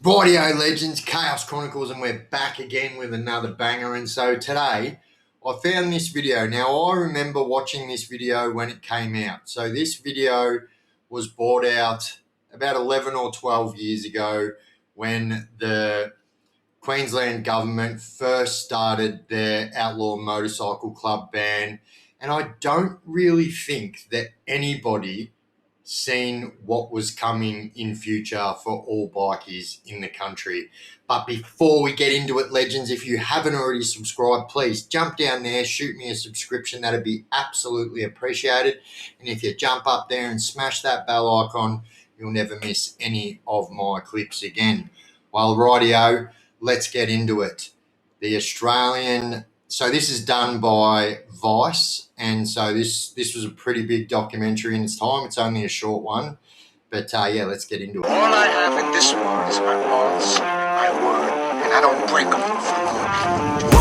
Rightio legends, Chaos Chronicles, and we're back again with another banger. And so today I found this video. Now I remember watching this video when it came out. So this video was brought out about 11 or 12 years ago when the Queensland government first started their outlaw motorcycle club ban. And I don't really think that anybody seen what was coming in future for all bikies in the country. But before we get into it, legends, if you haven't already subscribed, please jump down there, shoot me a subscription. That'd be absolutely appreciated. And if you jump up there and smash that bell icon, you'll never miss any of my clips again. Well, rightio, let's get into it. The Australian, so this is done by Vice, and so this was a pretty big documentary in its time. It's only a short one, but yeah, let's get into it. All I have in this world is my laws, my word, and I don't break them for more.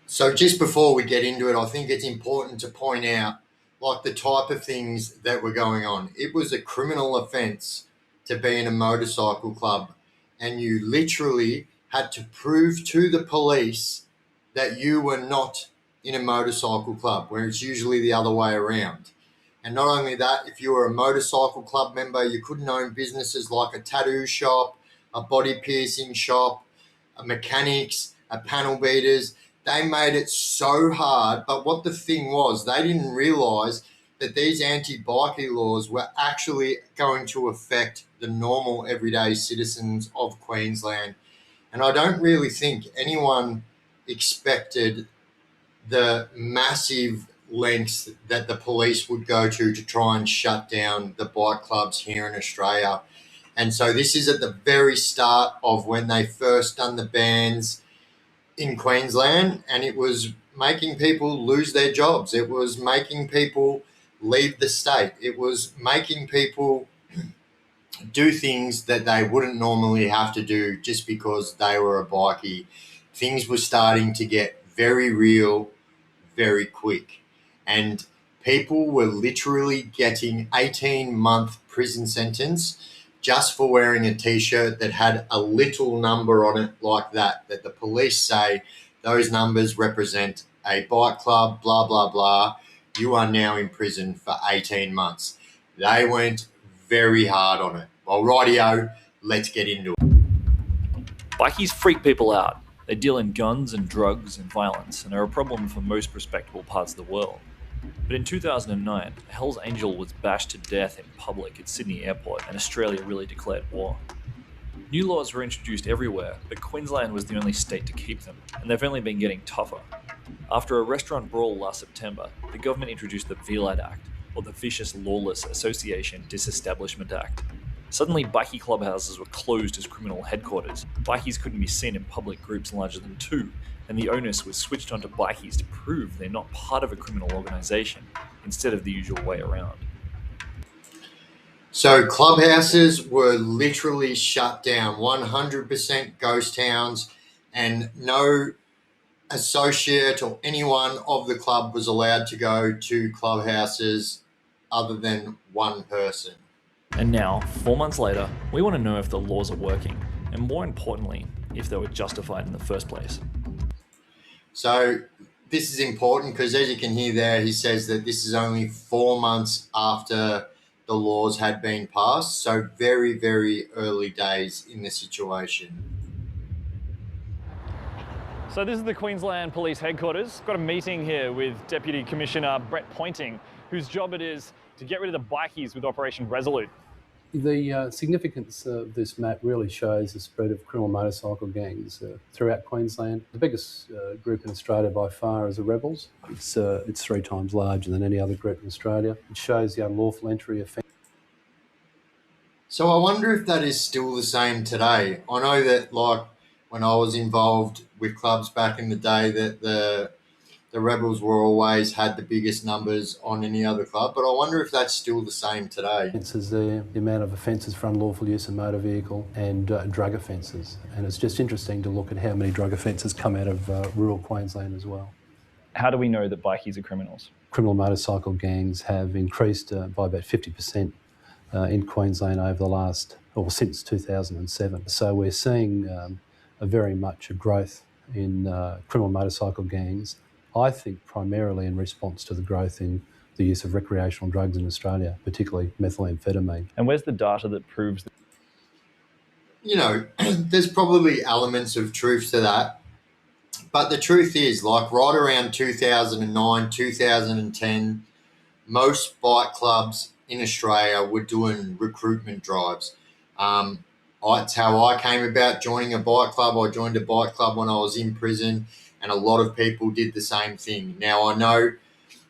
So just before we get into it, I think it's important to point out like the type of things that were going on. It was a criminal offence to be in a motorcycle club, and you literally had to prove to the police that you were not in a motorcycle club, where it's usually the other way around. And not only that, if you were a motorcycle club member, you couldn't own businesses like a tattoo shop, a body piercing shop, a mechanics, a panel beaters. They made it so hard, but what the thing was, they didn't realise that these anti-bikie laws were actually going to affect the normal everyday citizens of Queensland. And I don't really think anyone expected the massive lengths that the police would go to try and shut down the bike clubs here in Australia. And so this is at the very start of when they first done the bans in Queensland, and it was making people lose their jobs. It was making people leave the state. It was making people do things that they wouldn't normally have to do just because they were a bikie. Things were starting to get very real very quick, and people were literally getting 18-month prison sentence just for wearing a t-shirt that had a little number on it like that the police say those numbers represent a bike club, blah, blah, blah. You are now in prison for 18 months. They went very hard on it. Well, rightio, let's get into it. Bikies freak people out. They deal in guns and drugs and violence and are a problem for most respectable parts of the world. But in 2009, a Hell's Angel was bashed to death in public at Sydney Airport, and Australia really declared war. New laws were introduced everywhere, but Queensland was the only state to keep them, and they've only been getting tougher. After a restaurant brawl last September, the government introduced the VLAD Act, or the Vicious Lawless Association Disestablishment Act. Suddenly, bikie clubhouses were closed as criminal headquarters. Bikies couldn't be seen in public groups larger than 2, and the onus was switched onto bikies to prove they're not part of a criminal organisation, instead of the usual way around. So clubhouses were literally shut down, 100% ghost towns, and no associate or anyone of the club was allowed to go to clubhouses other than one person. And now, 4 months later, we want to know if the laws are working, and more importantly, if they were justified in the first place. So this is important because, as you can hear there, he says that this is only 4 months after the laws had been passed. So very, very early days in the situation. So this is the Queensland Police Headquarters. Got a meeting here with Deputy Commissioner Brett Pointing, whose job it is to get rid of the bikies with Operation Resolute. The significance of this map really shows the spread of criminal motorcycle gangs throughout Queensland. The biggest group in Australia by far is the Rebels. It's 3 times larger than any other group in Australia. It shows the unlawful entry offence. So I wonder if that is still the same today. I know that, like, when I was involved with clubs back in the day, that the the Rebels were always had the biggest numbers on any other club, but I wonder if that's still the same today. Offences there, the amount of offences for unlawful use of motor vehicle and drug offences. And it's just interesting to look at how many drug offences come out of rural Queensland as well. How do we know that bikies are criminals? Criminal motorcycle gangs have increased by about 50% in Queensland over the last, or since 2007. So we're seeing a very much a growth in criminal motorcycle gangs, I think primarily in response to the growth in the use of recreational drugs in Australia, particularly methamphetamine. And where's the data that proves that? You know, there's probably elements of truth to that. But the truth is, like right around 2009, 2010, most bike clubs in Australia were doing recruitment drives. That's how I came about joining a bike club. I joined a bike club when I was in prison, and a lot of people did the same thing. Now, I know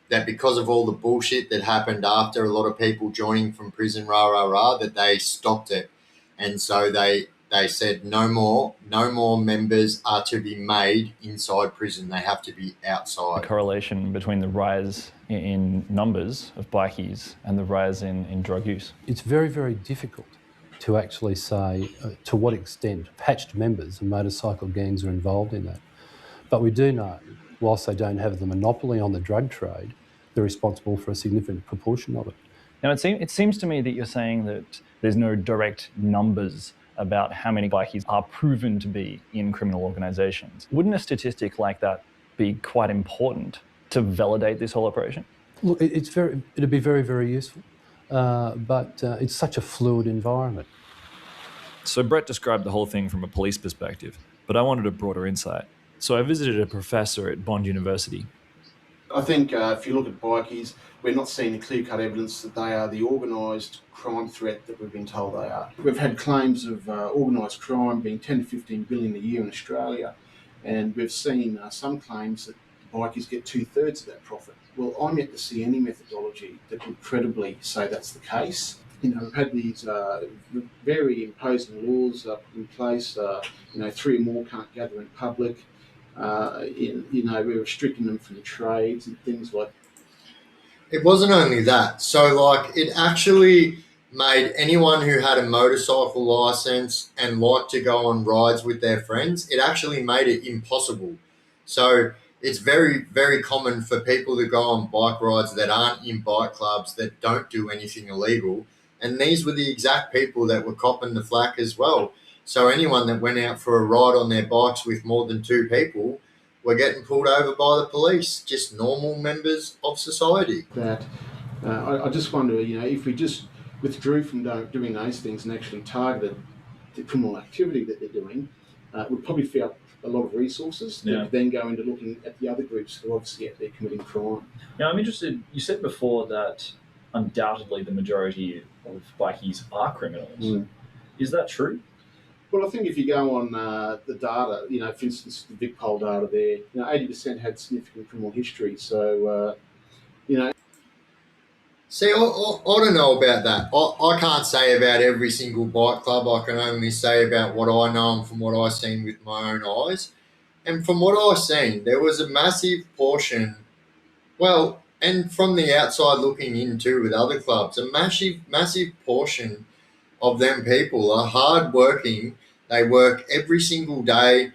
that because of all the bullshit that happened after a lot of people joining from prison, that they stopped it. And so they said no more members are to be made inside prison. They have to be outside. The correlation between the rise in numbers of bikies and the rise in drug use? It's very, very difficult to actually say to what extent patched members of motorcycle gangs are involved in that. But we do know, whilst they don't have the monopoly on the drug trade, they're responsible for a significant proportion of it. Now, it seems to me that you're saying that there's no direct numbers about how many bikies are proven to be in criminal organisations. Wouldn't a statistic like that be quite important to validate this whole operation? Look, it'd be very, very useful, but it's such a fluid environment. So Brett described the whole thing from a police perspective, but I wanted a broader insight. So I visited a professor at Bond University. I think if you look at bikies, we're not seeing the clear-cut evidence that they are the organised crime threat that we've been told they are. We've had claims of organised crime being 10 to 15 billion a year in Australia, and we've seen some claims that bikies get 2/3 of that profit. Well, I'm yet to see any methodology that would credibly say that's the case. You know, we've had these very imposing laws in place. 3 or more can't gather in public. We're restricting them from the trades and things like that. It wasn't only that. So, like, it actually made anyone who had a motorcycle license and liked to go on rides with their friends, it actually made it impossible. So it's very, very common for people to go on bike rides that aren't in bike clubs, that don't do anything illegal. And these were the exact people that were copping the flack as well. So anyone that went out for a ride on their bikes with more than 2 people were getting pulled over by the police, just normal members of society. I just wonder, if we just withdrew from doing those things and actually targeted the criminal activity that they're doing, would probably free up a lot of resources that would then go into looking at the other groups who are obviously out there committing crime. Now, I'm interested, you said before that undoubtedly the majority of bikies are criminals. Is that true? Well, I think if you go on the data, for instance, the Vic poll data there, 80% had significant criminal history. So, See, I don't know about that. I can't say about every single bike club. I can only say about what I know and from what I've seen with my own eyes. And from what I've seen, there was a massive portion, and from the outside looking in too with other clubs, a massive portion of them people are hard-working. They work every single day.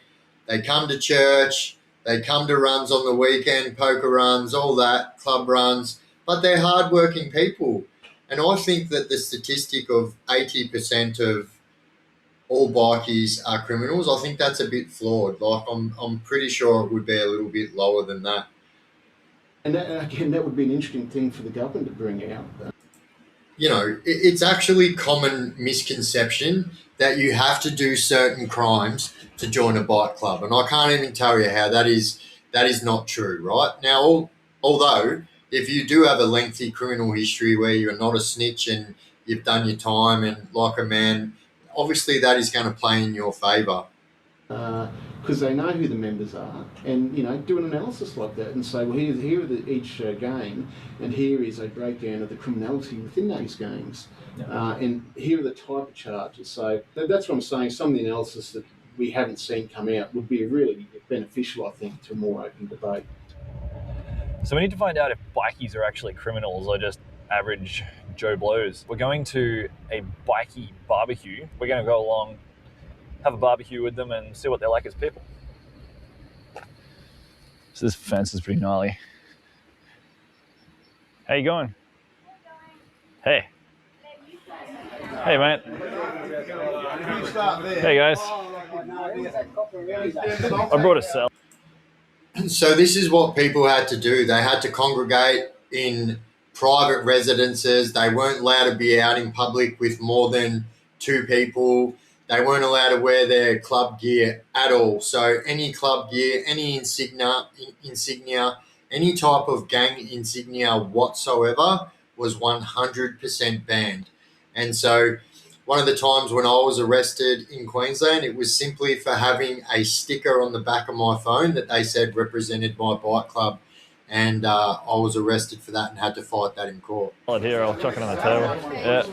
They come to church. They come to runs on the weekend, poker runs, all that, club runs. But they're hard-working people. And I think that the statistic of 80% of all bikies are criminals, I think that's a bit flawed. Like, I'm pretty sure it would be a little bit lower than that. And that would be an interesting thing for the government to bring out. It's actually common misconception that you have to do certain crimes to join a bike club. And I can't even tell you how that is not true, right? Now, although if you do have a lengthy criminal history where you're not a snitch and you've done your time and like a man, obviously that is going to play in your favour. Because they know who the members are, and do an analysis like that and say, well, here are each gang, and here is a breakdown of the criminality within those gangs, and here are the type of charges. So that's what I'm saying. Some of the analysis that we haven't seen come out would be really beneficial, I think, to a more open debate. So we need to find out if bikies are actually criminals or just average Joe Blows. We're going to a bikie barbecue. We're going to go along, have a barbecue with them and see what they're like as people. So this fence is pretty gnarly. How you going? Hey. Hey, mate. Hey, guys. I brought a cell. So this is what people had to do. They had to congregate in private residences. They weren't allowed to be out in public with more than 2 people. They weren't allowed to wear their club gear at all. So any club gear, any insignia, any type of gang insignia whatsoever was 100% banned. And so one of the times when I was arrested in Queensland, it was simply for having a sticker on the back of my phone that they said represented my bike club. And I was arrested for that and had to fight that in court. Here, I'll chuck it on the table. Yeah.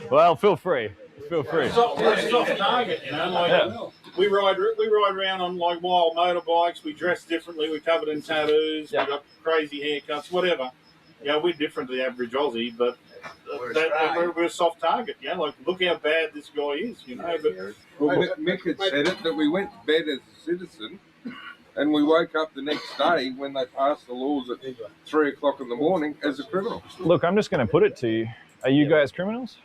Well, feel free. Feel free. Soft target, you know. Like we ride around on like wild motorbikes. We dress differently. We're covered in tattoos. Yeah. We got crazy haircuts. Whatever. Yeah, we're different to the average Aussie, but we're a soft target. Yeah, like look how bad this guy is. You know. But well, Mick had said it that we went to bed as a citizen, and we woke up the next day when they passed the laws at 3 o'clock in the morning as a criminal. Look, I'm just going to put it to you. Are you guys criminals?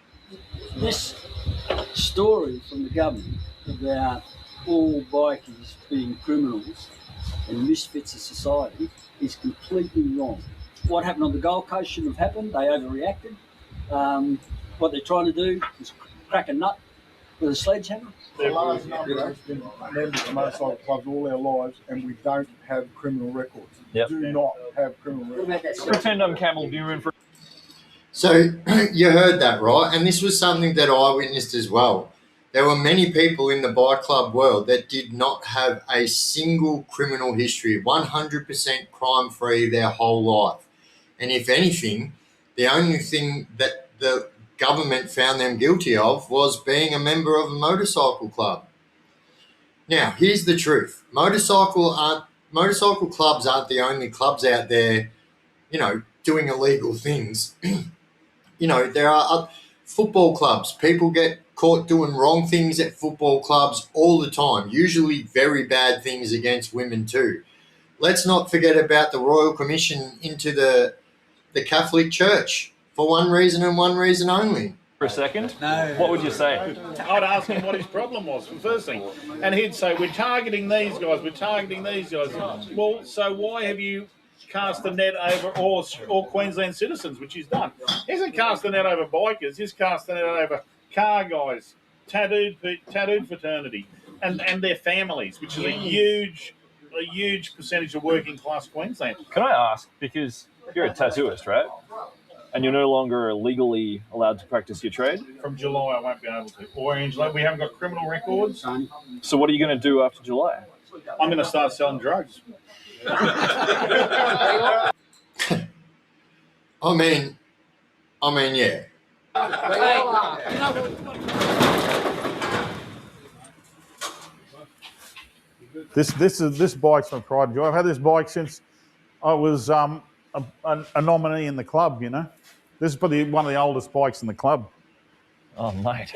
This story from the government about all bikies being criminals and misfits of society is completely wrong. What happened on the Gold Coast shouldn't have happened. They overreacted. What they're trying to do is crack a nut with a sledgehammer. A large number has been members of motorcycle clubs all our lives, and we don't have criminal records. Yep. Do not have criminal records. Pretend I'm Camel Buren for. So you heard that, right? And this was something that I witnessed as well. There were many people in the bike club world that did not have a single criminal history, 100% crime-free their whole life. And if anything, the only thing that the government found them guilty of was being a member of a motorcycle club. Now, here's the truth. Motorcycle clubs aren't the only clubs out there, doing illegal things. There are football clubs. People get caught doing wrong things at football clubs all the time, usually very bad things against women too. Let's not forget about the Royal Commission into the Catholic Church for one reason and one reason only. For a second? No. What would you say? I'd ask him what his problem was, the first thing. And he'd say, we're targeting these guys, we're targeting these guys. Well, so why have you cast the net over all Queensland citizens, which he's done? He hasn't cast the net over bikers, he's cast the net over car guys, tattooed fraternity, and their families, which is a huge percentage of working class Queensland. Can I ask, because you're a tattooist, right? And you're no longer legally allowed to practice your trade? From July, I won't be able to. Orange, we haven't got criminal records. So what are you going to do after July? I'm going to start selling drugs. I mean, yeah. This bike's my pride and joy. I've had this bike since I was a nominee in the club. This is probably one of the oldest bikes in the club. Oh, mate.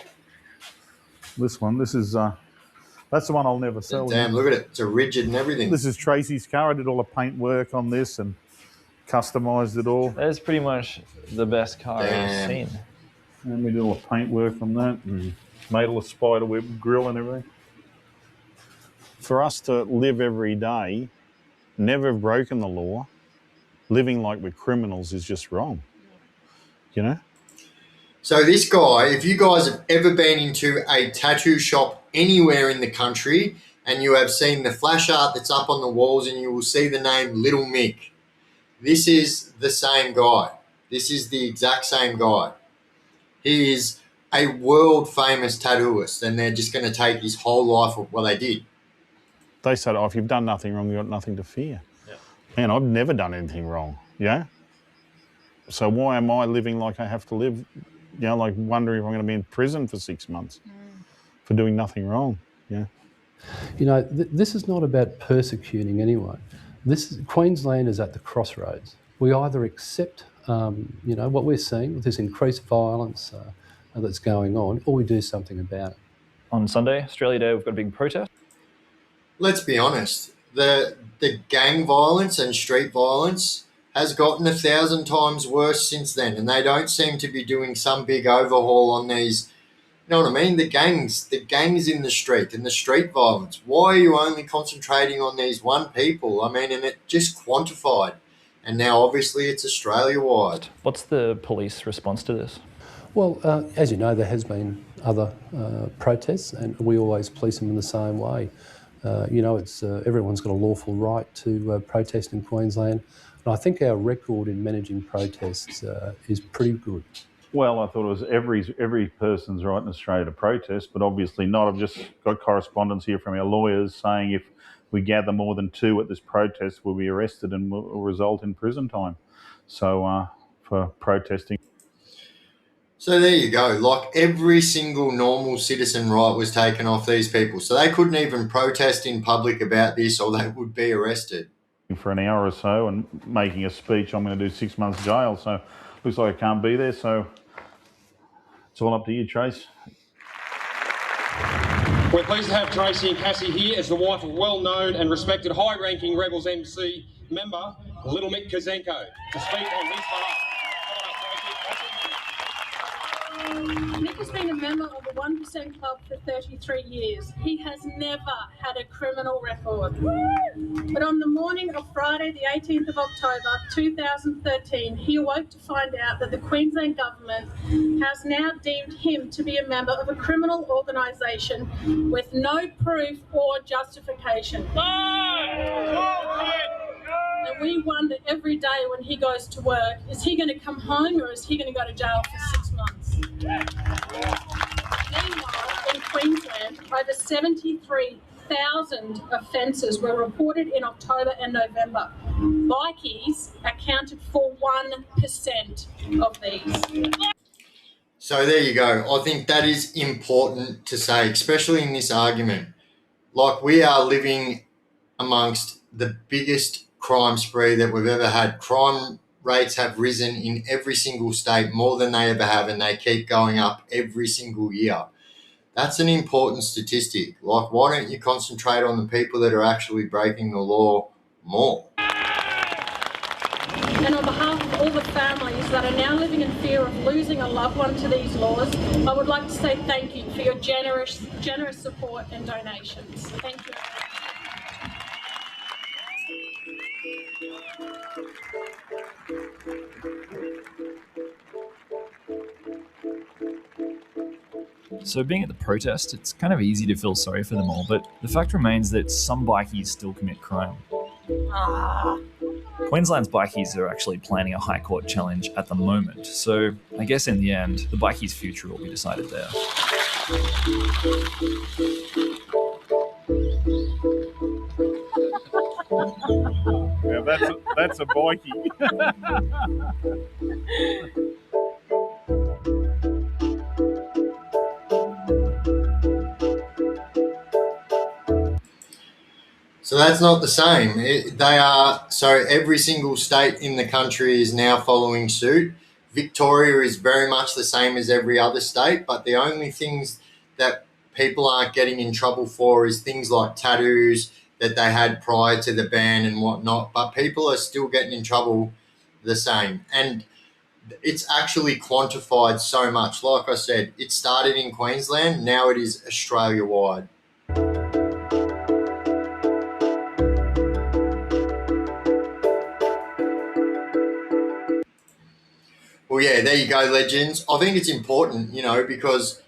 This one. This is that's the one I'll never sell. Damn, look at it. It's a rigid and everything. This is Tracy's car. I did all the paint work on this and customised it all. That is pretty much the best car I've seen. And we did all the paint work on that and made all the spider web grill and everything. For us to live every day, never have broken the law, living like we're criminals is just wrong. So this guy, if you guys have ever been into a tattoo shop anywhere in the country and you have seen the flash art that's up on the walls and you will see the name Little Mick, this is the same guy. This is the exact same guy. He is a world famous tattooist and they're just going to take his whole life of what they did. They said, if you've done nothing wrong, you've got nothing to fear. Yeah. Man, I've never done anything wrong, So why am I living like I have to live, like wondering if I'm going to be in prison for 6 months for doing nothing wrong, You know, this is not about persecuting anyone. Queensland is at the crossroads. We either accept, you know, what we're seeing with this increased violence that's going on, or we do something about it. On Sunday, Australia Day, we've got a big protest. Let's be honest, the gang violence and street violence has gotten 1,000 times worse since then, and they don't seem to be doing some big overhaul on these. You know what I mean? The gangs in the street and the street violence. Why are you only concentrating on these one people? I mean, and it just quantified. And now obviously it's Australia-wide. What's the police response to this? Well, as you know, there has been other protests, and we always police them in the same way. You know, it's everyone's got a lawful right to protest in Queensland, and I think our record in managing protests is pretty good. Well, I thought it was every person's right in Australia to protest, but obviously not. I've just got correspondence here from our lawyers saying if we gather more than 2 at this protest, we'll be arrested and will result in prison time. So for protesting. So there you go. Like every single normal citizen right was taken off these people. So they couldn't even protest in public about this, or they would be arrested. For an hour or so and making a speech, I'm going to do 6 months jail. So looks like I can't be there. So it's all up to you, Trace. We're pleased to have Tracy and Cassie here as the wife of well-known and respected high-ranking Rebels MC member, Little Mick Kozenko, to speak on his behalf. Mick has been a member of the 1% Club for 33 years. He has never had a criminal record. But on the morning of Friday, the 18th of October 2013, he awoke to find out that the Queensland Government has now deemed him to be a member of a criminal organisation with no proof or justification. And we wonder every day when he goes to work, is he going to come home or is he going to go to jail for 6 months? Meanwhile, in Queensland, over 73,000 offences were reported in October and November. Bikies accounted for 1% of these. So there you go. I think that is important to say, especially in this argument. Like, we are living amongst the biggest crime spree that we've ever had. Crime rates have risen in every single state more than they ever have, and they keep going up every single year. That's an important statistic. Like, why don't you concentrate on the people that are actually breaking the law more? And on behalf of all the families that are now living in fear of losing a loved one to these laws, I would like to say thank you for your generous support and donations. Thank you. So being at the protest, it's kind of easy to feel sorry for them all, but the fact remains that some bikies still commit crime. Queensland's bikies are actually planning a High Court challenge at the moment, so I guess in the end, the bikies' future will be decided there. Yeah, that's a bikie. So that's not the same. So every single state in the country is now following suit. Victoria is very much the same as every other state, but the only things that people aren't getting in trouble for is things like tattoos that they had prior to the ban and whatnot, but people are still getting in trouble the same. And it's actually quantified so much. Like I said, it started in Queensland, now it is Australia-wide. Well, yeah, there you go, legends. I think it's important, because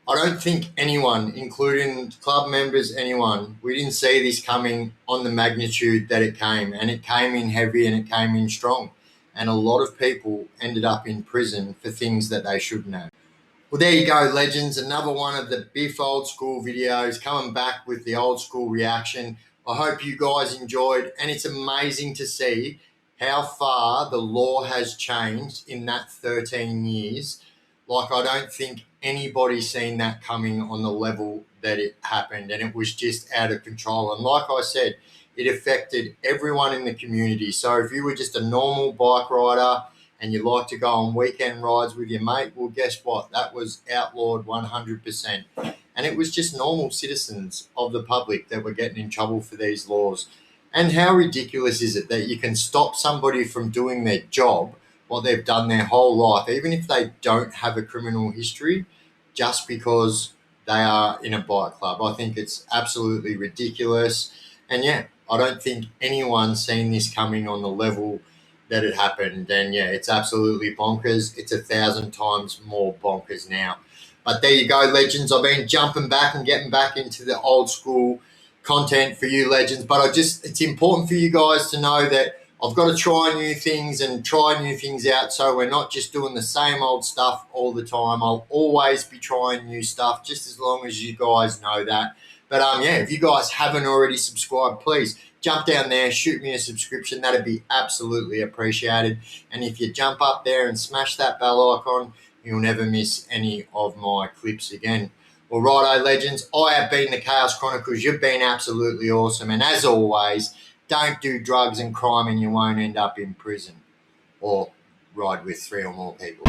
I don't think anyone, including club members, we didn't see this coming on the magnitude that it came. And it came in heavy and it came in strong. And a lot of people ended up in prison for things that they shouldn't have. Well, there you go, legends. Another one of the Biff old school videos, coming back with the old school reaction. I hope you guys enjoyed. And it's amazing to see how far the law has changed in that 13 years. Like, I don't think anybody seen that coming on the level that it happened, and it was just out of control. And like I said, it affected everyone in the community. So if you were just a normal bike rider and you like to go on weekend rides with your mate, well, guess what? That was outlawed 100%. And it was just normal citizens of the public that were getting in trouble for these laws. And how ridiculous is it that you can stop somebody from doing their job, what they've done their whole life, even if they don't have a criminal history, just because they are in a bike club? I think it's absolutely ridiculous. And yeah, I don't think anyone's seen this coming on the level that it happened. And yeah, it's absolutely bonkers. It's 1,000 times more bonkers now. But there you go, legends. I've been jumping back and getting back into the old school content for you, legends. But it's important for you guys to know that I've got to try new things and try new things out, so we're not just doing the same old stuff all the time. I'll always be trying new stuff, just as long as you guys know that. But yeah, if you guys haven't already subscribed, please jump down there, shoot me a subscription. That'd be absolutely appreciated. And if you jump up there and smash that bell icon, you'll never miss any of my clips again. Well, righto, legends, I have been the Chaos Chronicles. You've been absolutely awesome. And as always, don't do drugs and crime and you won't end up in prison or ride with 3 or more people.